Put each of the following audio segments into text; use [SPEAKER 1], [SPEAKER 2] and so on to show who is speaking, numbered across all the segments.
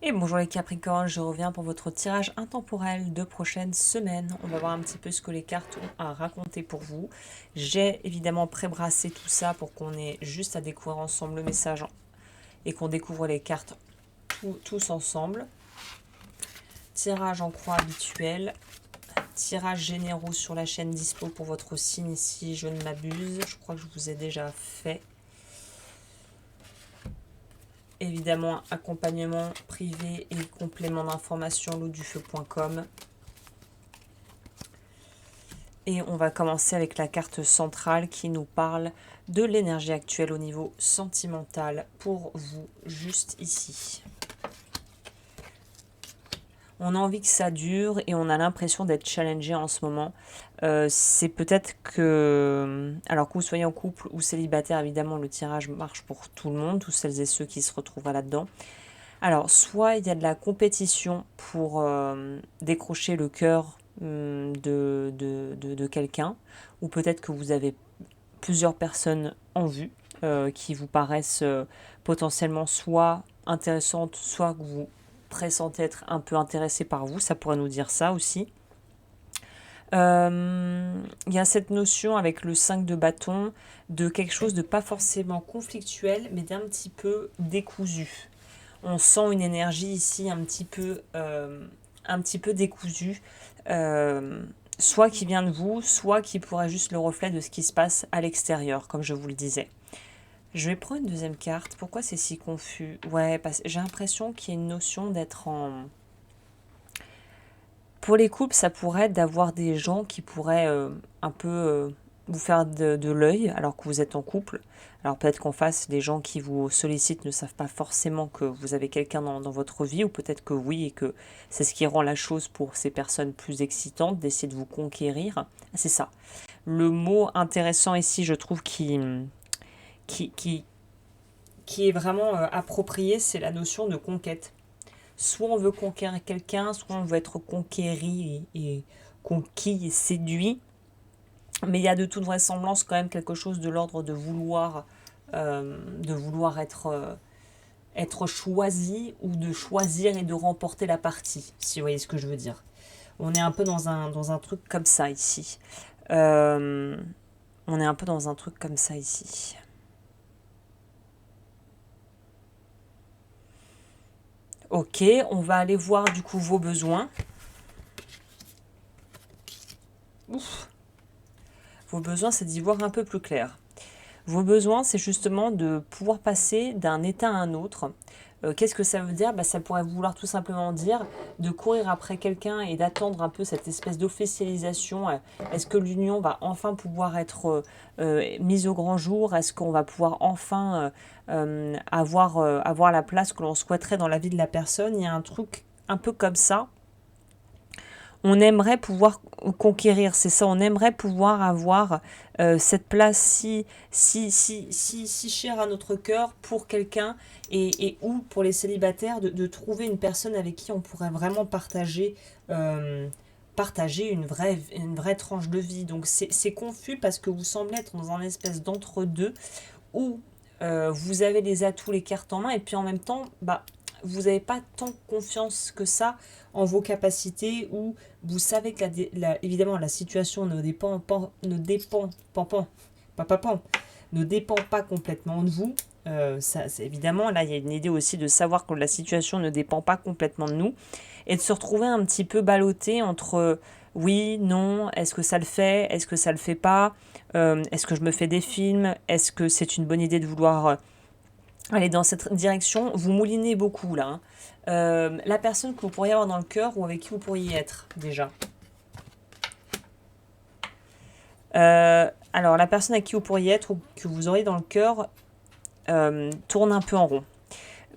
[SPEAKER 1] Et bonjour les Capricornes, je reviens pour votre tirage intemporel de prochaine semaine. On va voir un petit peu ce que les cartes ont à raconter pour vous. J'ai évidemment pré-brassé tout ça pour qu'on ait juste à découvrir ensemble le message et qu'on découvre les cartes tous ensemble. Tirage en croix habituel. Tirage généraux sur la chaîne dispo pour votre signe si je ne m'abuse. Je crois que je vous ai déjà fait. Évidemment, accompagnement privé et complément d'information loudufeu.com. Et on va commencer avec la carte centrale qui nous parle de l'énergie actuelle au niveau sentimental pour vous, juste ici. On a envie que ça dure et on a l'impression d'être challengé en ce moment. C'est peut-être que, alors que vous soyez en couple ou célibataire, évidemment, le tirage marche pour tout le monde, tous celles et ceux qui se retrouvent là-dedans. Alors, soit il y a de la compétition pour décrocher le cœur de quelqu'un, ou peut-être que vous avez plusieurs personnes en vue qui vous paraissent potentiellement soit intéressantes, soit que vous pressentez être un peu intéressé par vous, ça pourrait nous dire ça aussi. Il y a cette notion avec le 5 de bâton de quelque chose de pas forcément conflictuel, mais d'un petit peu décousu. On sent une énergie ici un petit peu décousue, soit qui vient de vous, soit qui pourrait juste le reflet de ce qui se passe à l'extérieur, comme je vous le disais. Je vais prendre une deuxième carte. Pourquoi c'est si confus? Ouais, parce que j'ai l'impression qu'il y a une notion d'être en... Pour les couples, ça pourrait être d'avoir des gens qui pourraient un peu vous faire de l'œil alors que vous êtes en couple. Alors peut-être qu'en face, les gens qui vous sollicitent ne savent pas forcément que vous avez quelqu'un dans votre vie, ou peut-être que oui, et que c'est ce qui rend la chose pour ces personnes plus excitante, d'essayer de vous conquérir. Ah, c'est ça. Le mot intéressant ici, je trouve, qui, qui, qui est vraiment approprié, c'est la notion de conquête. Soit on veut conquérir quelqu'un, soit on veut être conquéri et conquis et séduit. Mais il y a de toute vraisemblance quand même quelque chose de l'ordre de vouloir être choisi ou de choisir et de remporter la partie, si vous voyez ce que je veux dire. On est un peu dans un truc comme ça ici. Euh, on est un peu dans un truc comme ça ici. Ok, on va aller voir du coup vos besoins. Ouf. Vos besoins, c'est d'y voir un peu plus clair. Vos besoins, c'est justement de pouvoir passer d'un état à un autre. Qu'est-ce que ça veut dire? Ça pourrait vouloir tout simplement dire de courir après quelqu'un et d'attendre un peu cette espèce d'officialisation. Est-ce que l'union va enfin pouvoir être mise au grand jour? Est-ce qu'on va pouvoir enfin avoir la place que l'on souhaiterait dans la vie de la personne? Il y a un truc un peu comme ça. On aimerait pouvoir conquérir, c'est ça, on aimerait pouvoir avoir cette place si chère à notre cœur pour quelqu'un et ou pour les célibataires de trouver une personne avec qui on pourrait vraiment partager une vraie tranche de vie. Donc c'est confus parce que vous semblez être dans un espèce d'entre-deux où vous avez les atouts, les cartes en main, et puis en même temps, vous n'avez pas tant confiance que ça en vos capacités, ou vous savez que évidemment la situation ne dépend pas complètement de vous. Évidemment, là, il y a une idée aussi de savoir que la situation ne dépend pas complètement de nous et de se retrouver un petit peu ballotté entre oui, non, est-ce que ça le fait, est-ce que ça le fait pas, est-ce que je me fais des films, est-ce que c'est une bonne idée de vouloir aller dans cette direction. Vous moulinez beaucoup là, hein. La personne que vous pourriez avoir dans le cœur ou avec qui vous pourriez être déjà. Alors la personne avec qui vous pourriez être ou que vous auriez dans le cœur tourne un peu en rond.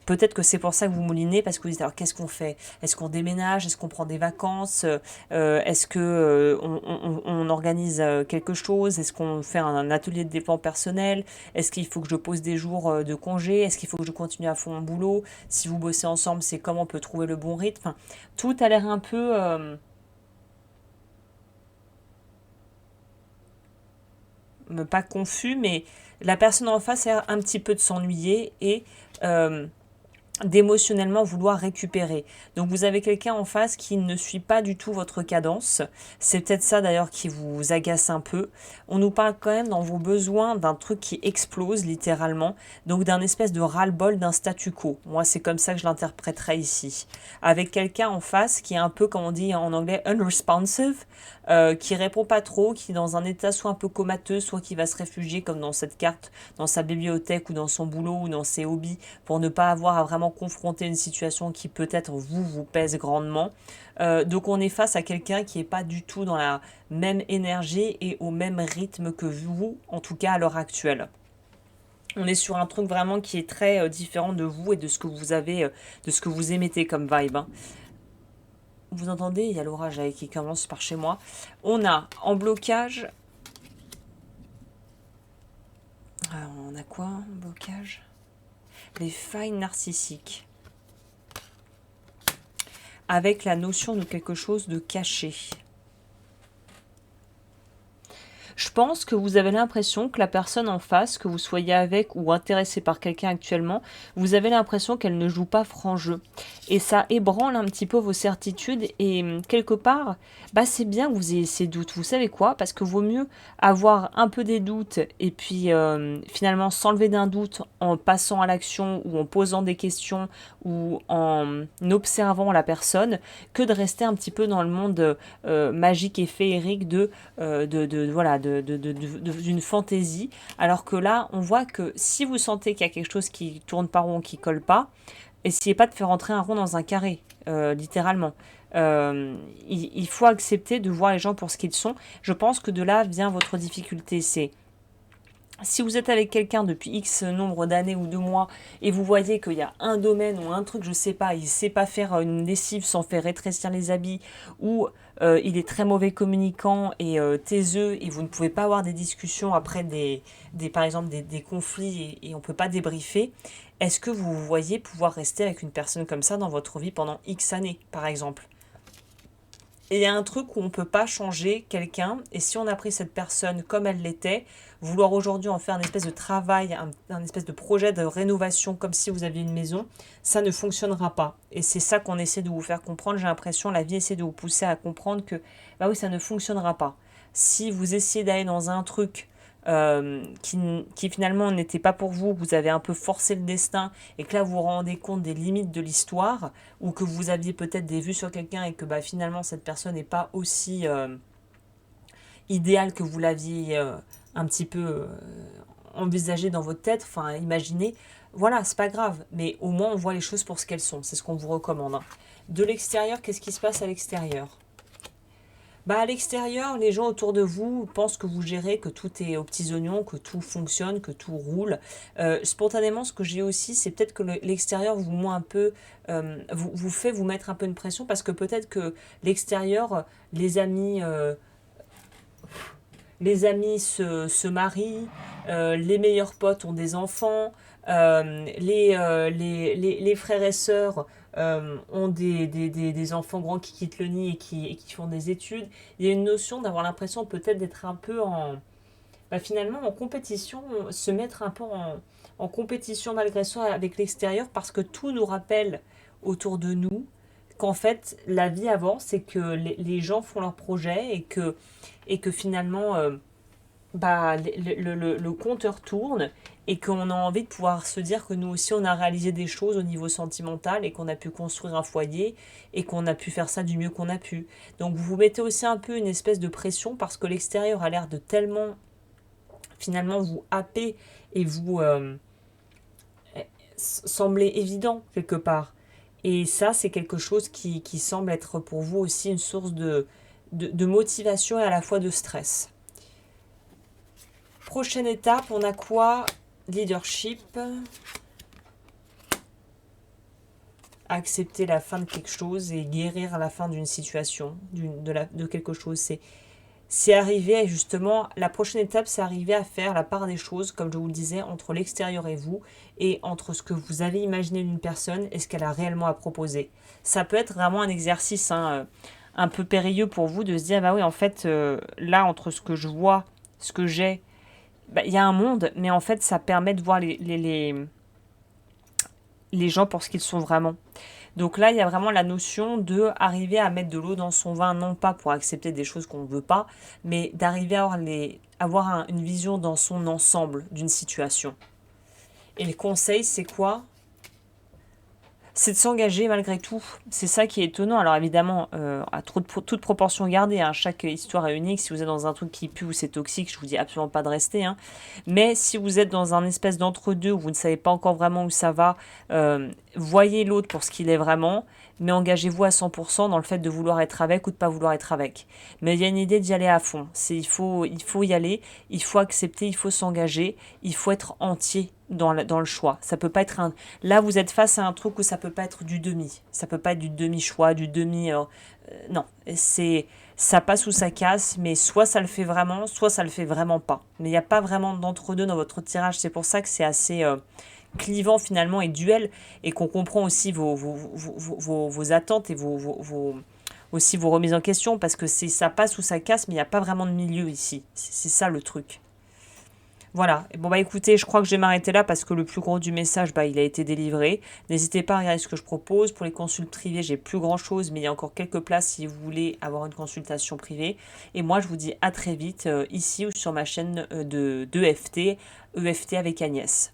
[SPEAKER 1] Peut-être que c'est pour ça que vous moulinez, parce que vous dites alors qu'est-ce qu'on fait? Est-ce qu'on déménage? Est-ce qu'on prend des vacances? Est-ce que on organise quelque chose? Est-ce qu'on fait un atelier de développement personnel? Est-ce qu'il faut que je pose des jours de congé? Est-ce qu'il faut que je continue à fond mon boulot? Si vous bossez ensemble, c'est comment on peut trouver le bon rythme? Enfin, tout a l'air un peu pas confus, mais la personne en face a l'air un petit peu de s'ennuyer et euh, d'émotionnellement vouloir récupérer. Donc vous avez quelqu'un en face qui ne suit pas du tout votre cadence. C'est peut-être ça d'ailleurs qui vous agace un peu. On nous parle quand même dans vos besoins d'un truc qui explose littéralement, donc d'un espèce de ras-le-bol d'un statu quo. Moi c'est comme ça que je l'interpréterais ici. Avec quelqu'un en face qui est un peu, comme on dit en anglais, unresponsive, qui répond pas trop, qui est dans un état soit un peu comateux, soit qui va se réfugier comme dans cette carte, dans sa bibliothèque ou dans son boulot ou dans ses hobbies, pour ne pas avoir à vraiment confronter une situation qui peut-être vous pèse grandement. Donc on est face à quelqu'un qui n'est pas du tout dans la même énergie et au même rythme que vous, en tout cas à l'heure actuelle. On est sur un truc vraiment qui est très différent de vous et de ce que vous avez, de ce que vous émettez comme vibe, hein. Vous entendez, il y a l'orage qui commence par chez moi. On a en blocage. Alors, on a quoi en blocage? Les failles narcissiques. Avec la notion de quelque chose de caché. Je pense que vous avez l'impression que la personne en face, que vous soyez avec ou intéressé par quelqu'un actuellement, vous avez l'impression qu'elle ne joue pas franc jeu. Et ça ébranle un petit peu vos certitudes et quelque part, bah c'est bien que vous ayez ces doutes. Vous savez quoi? Parce que vaut mieux avoir un peu des doutes et puis finalement s'enlever d'un doute en passant à l'action ou en posant des questions ou en observant la personne que de rester un petit peu dans le monde magique et féerique voilà, d'une fantaisie, alors que là, on voit que si vous sentez qu'il y a quelque chose qui tourne pas rond, qui colle pas, essayez pas de faire rentrer un rond dans un carré, littéralement. Il faut accepter de voir les gens pour ce qu'ils sont. Je pense que de là vient votre difficulté, c'est si vous êtes avec quelqu'un depuis X nombre d'années ou de mois et vous voyez qu'il y a un domaine ou un truc, je sais pas, il sait pas faire une lessive sans faire rétrécir les habits ou il est très mauvais communicant et taiseux et vous ne pouvez pas avoir des discussions après par exemple des conflits et on ne peut pas débriefer, est-ce que vous voyez pouvoir rester avec une personne comme ça dans votre vie pendant X années, par exemple? Et il y a un truc où on ne peut pas changer quelqu'un, et si on a pris cette personne comme elle l'était, vouloir aujourd'hui en faire un espèce de travail, un espèce de projet de rénovation comme si vous aviez une maison, ça ne fonctionnera pas. Et c'est ça qu'on essaie de vous faire comprendre. J'ai l'impression, la vie essaie de vous pousser à comprendre que, bah oui, ça ne fonctionnera pas. Si vous essayez d'aller dans un truc qui finalement n'était pas pour vous, vous avez un peu forcé le destin et que là vous vous rendez compte des limites de l'histoire ou que vous aviez peut-être des vues sur quelqu'un et que bah, finalement cette personne n'est pas aussi idéale que vous l'aviez un petit peu envisagé dans votre tête, enfin imaginé, voilà, c'est pas grave, mais au moins on voit les choses pour ce qu'elles sont, c'est ce qu'on vous recommande, hein. De l'extérieur, qu'est-ce qui se passe à l'extérieur? Bah à l'extérieur, les gens autour de vous pensent que vous gérez, que tout est aux petits oignons, que tout fonctionne, que tout roule. Spontanément, ce que j'ai aussi, c'est peut-être que l'extérieur vous met un peu, vous fait vous mettre un peu une pression parce que peut-être que l'extérieur, les amis, euh, se marient, les meilleurs potes ont des enfants, les frères et sœurs ont des enfants grands qui quittent le nid et qui font des études. Il y a une notion d'avoir l'impression peut-être d'être un peu bah, finalement en compétition, se mettre un peu en compétition malgré soi avec l'extérieur parce que tout nous rappelle autour de nous qu'en fait la vie avance et que les gens font leurs projets et que finalement bah, le compteur tourne et qu'on a envie de pouvoir se dire que nous aussi on a réalisé des choses au niveau sentimental et qu'on a pu construire un foyer et qu'on a pu faire ça du mieux qu'on a pu. Donc vous vous mettez aussi un peu une espèce de pression parce que l'extérieur a l'air de tellement finalement vous happer et vous sembler évident quelque part. Et ça c'est quelque chose qui semble être pour vous aussi une source de motivation et à la fois de stress. Prochaine étape, on a quoi? Leadership. Accepter la fin de quelque chose et guérir la fin d'une situation, de quelque chose. C'est arriver justement, la prochaine étape, c'est arriver à faire la part des choses, comme je vous le disais, entre l'extérieur et vous, et entre ce que vous avez imaginé d'une personne et ce qu'elle a réellement à proposer. Ça peut être vraiment un exercice un peu périlleux pour vous de se dire, bah oui, en fait, là, entre ce que je vois, ce que j'ai, bah, y a un monde, mais en fait, ça permet de voir les gens pour ce qu'ils sont vraiment. Donc là, il y a vraiment la notion de arriver à mettre de l'eau dans son vin, non pas pour accepter des choses qu'on ne veut pas, mais d'arriver à avoir une vision dans son ensemble d'une situation. Et le conseil, c'est quoi? C'est de s'engager malgré tout. C'est ça qui est étonnant. Alors évidemment, à toute proportion gardée, hein, chaque histoire est unique. Si vous êtes dans un truc qui pue ou c'est toxique, je vous dis absolument pas de rester. Hein. Mais si vous êtes dans un espèce d'entre-deux où vous ne savez pas encore vraiment où ça va, voyez l'autre pour ce qu'il est vraiment, mais engagez-vous à 100% dans le fait de vouloir être avec ou de pas vouloir être avec. Mais il y a une idée d'y aller à fond. Il faut y aller, il faut accepter, il faut s'engager, il faut être entier dans le choix. Ça peut pas être un. Là, vous êtes face à un truc où ça peut pas être du demi. Ça peut pas être du demi-choix, du demi. Non, ça passe ou ça casse, mais soit ça le fait vraiment, soit ça le fait vraiment pas. Mais il n'y a pas vraiment d'entre-deux dans votre tirage. C'est pour ça que c'est assez clivant finalement et duel, et qu'on comprend aussi vos attentes et aussi vos remises en question, parce que ça passe ou ça casse, mais il n'y a pas vraiment de milieu ici. C'est ça le truc. Voilà. Et bon bah écoutez, je crois que je vais m'arrêter là parce que le plus gros du message, bah, il a été délivré. N'hésitez pas à regarder ce que je propose. Pour les consultes privées, j'ai plus grand chose, mais il y a encore quelques places si vous voulez avoir une consultation privée. Et moi, je vous dis à très vite ici ou sur ma chaîne d'EFT, EFT avec Agnès.